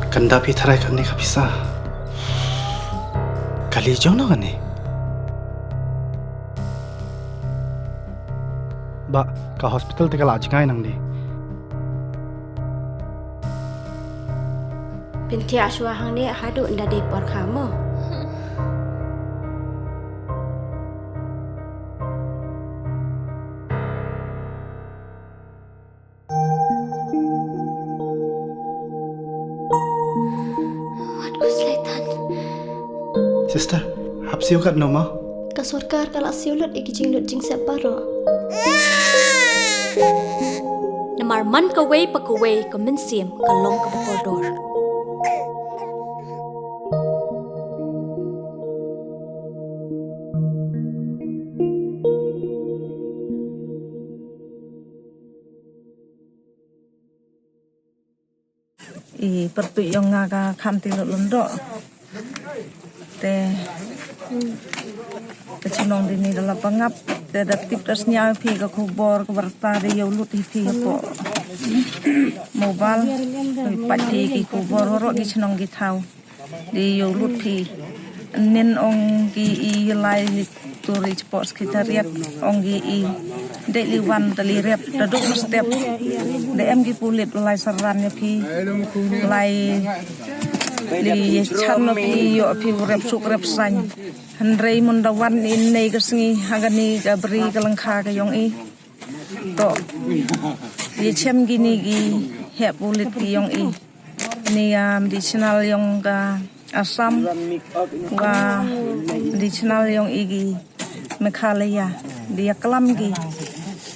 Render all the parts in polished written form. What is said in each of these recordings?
Kanda pi tharai kan ni ka bisa. Kali jona kan ni. Ba ka hospital te kala ajkai nang ni. Binti aswa hang ni hadu nda de por kamu. Sister, hap siu kat no ma? Ka sarkar kala siulut iki jing separo. Namar man ka way pa ka way ka minsim ka long ka koridor. I pertu yang ngaga kamti londo te kecunong dini dalam pengap te datip tasnya pi ka kubor ka bertari yo lut pi po mobile pati ki kubor ro di cunong gi thau di yo lut pi nen ong gi I lai turi sports sekretariat ong gi I daily one tali rep daduk step DM gi pulit lai saran ya pi lai li chan no pi yo pi rep suk rep san handrei mundawan in nei gasngi hagani gabri kalangkha ka yong I to ye chem gini gi he pulit gi yong I ni additional yong ga Assam wa additional yong igi Meghalaya dia kelam gi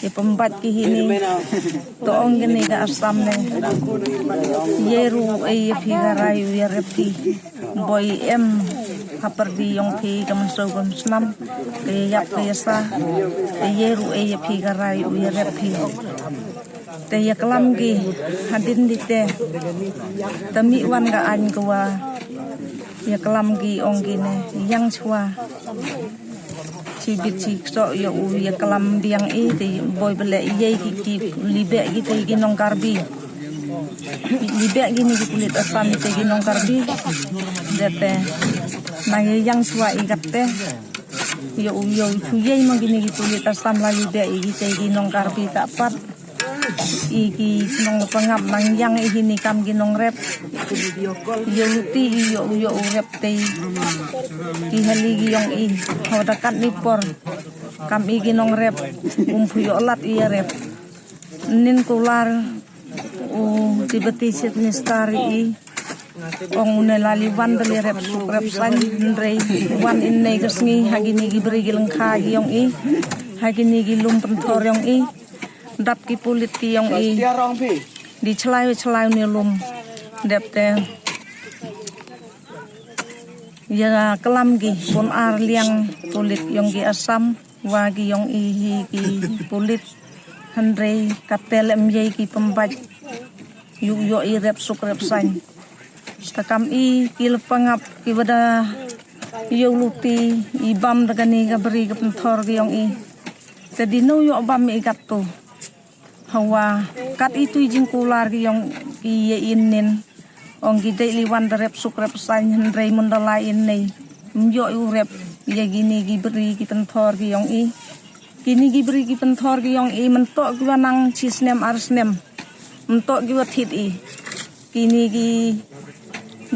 ye pembat ki hini to ong gini ga Assam ne yeru e figarayu ya repti boy em haperdi yong pi kamanso snam ke yap ke yasa yeru e figarayu ya repti te ya kelam gi hadin dite tami wan ga an kwa ya kelam gi ong gine yang chua chi bit chi so yo u ya kelam biang I te boy bele ye ki libe gi te gi nong karbi libe gi ni gi kulit asam te gi nong karbi dete na yang chua I gatte yo u yo chu ye mo gi ni gi kulit asam la libe gi te gi nong karbi tak pat iki nong pangap nang yang ini kam ginong rep yo luti yo rep te ki haligi yong I hodakat ni por kam I ginong rep yo lat I rep nin kular u tibeti sit ni stari I ong nelali wan dali rep suk rep san rei wan in nei gasngi hagini gi beri gilengkha gi yong I hagini gi lum pentor yong I dap ki pulit ki yong I di celai ni lum depte ya kelam gi pun ar liang pulit yong gi Assam wa gi yong I hi ki pulit handrei katel mye ki pembaj yu yo I rep suk rep san takam I ki lepangap ki wada yo luti ibam dagani ga beri ga pentor gi yong I jadi no yo bam I gatto hawa kat itu jing kular ki yong ki inin ong gi dei liwan rep suk rep san hendrei mundala in nei myo u rep ya gini gi beri ki pentor ki yong I kini gi beri ki pentor ki yong I mentok ki wanang cisnem arsnem mentok ki wathit I kini gi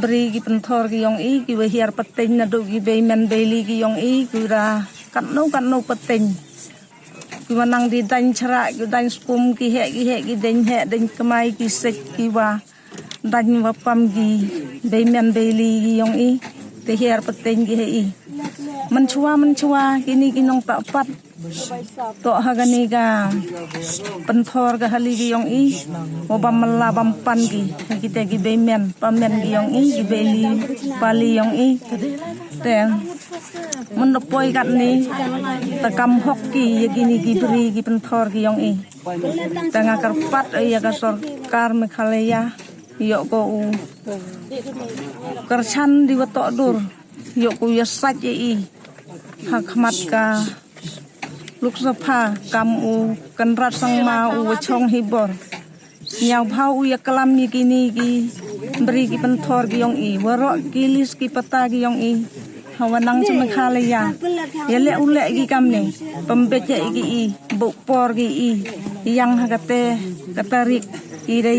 beri ki pentor ki yong I ki wehiar peteng na do gi beimen beli ki yong I kura kat no peteng kiwanang di dan cerak ki dan skum ki he den he den kemai ki sek ki wa dan wapam gi beimen beli gi yong I te her peteng gi he I mencua kini kinong tak pat to hagani ga pentor ga hali gi yong I obam mela bam pan gi kita gi beimen pamen gi yong I gi beli pali yong I te menepoi kat ni takam hoki ya gini gi beri gi pentor gi yong I tengah kerpat ya ka sarkar Meghalaya yo ko u kerchan di wetok dur yo ku ya saj I hakmat ka luksapha kam u kanrat sang ma u chong hibor Nyau bau uya kelam ni kini ki beri ki pentor ki yong i warok kilis ki peta ki yong i hawanang cuma khalaya ya le ule ki kamne pembeca ki i bukpor ki i yang hakate katarik i de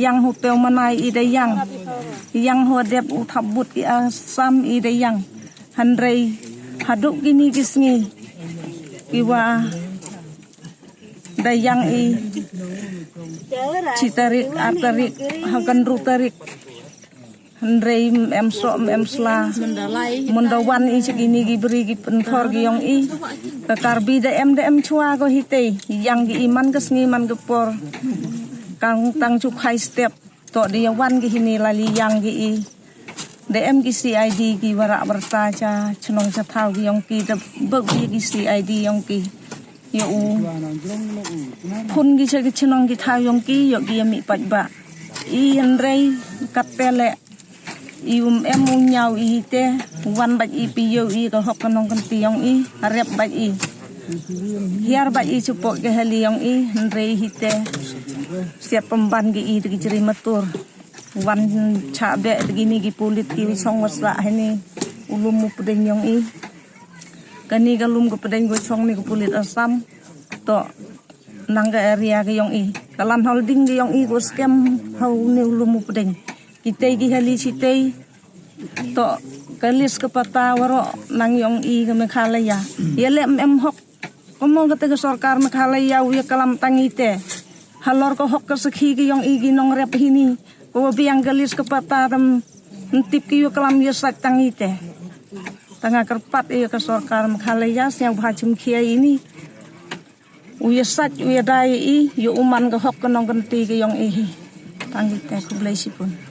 yang hupeu manai i de yang hodep uthabut ki asam i de handrei haduk kini kisngi kiwa dayang i citarik atarik hakan rutarik handrei emsla mendawan i segini gi beri gi pentor gi yong i kekarbi dem chua go hite yang gi iman kesngi man gepor kang tang cukai step to dia wan gi hini lali yang gi i DM ki CID ki warak bertaja cenong catau ki yong ki de beg ki CID yong ki yo pun ki cenong ki thau yong ki yo ki mi paj ba i handrei kapele i em nyau i te wan baj i pi yo i ko hok kanong kan ti yong i arep baj i hiar baj i supok ke heli yong i handrei hite siap pemban ki i ki ceri matur wan cabe begini gi pulit ki song wasla ini ulum mu pedeng yong i kani galum ko pedeng go song ni ko pulit asam to nangga area ke yong i kalan holding ge yong i go scam hau ni ulum mu pedeng kita gi hali sitei to kalis ke pata waro nang yong i ke Meghalaya yele hok komong kata ke sarkar Meghalaya uya kalam tangite halor ko hok ke sekhi ke yong i gi nong rep hini ko biang galis ke pata tam tip ki yo kalam yo sak tangite tanga kerpat yo ke sarkar Meghalaya yang bhajum kia ini uya sak uya dai i yo uman ke hok ke nong kenti ke yong i tangite ku blai sipun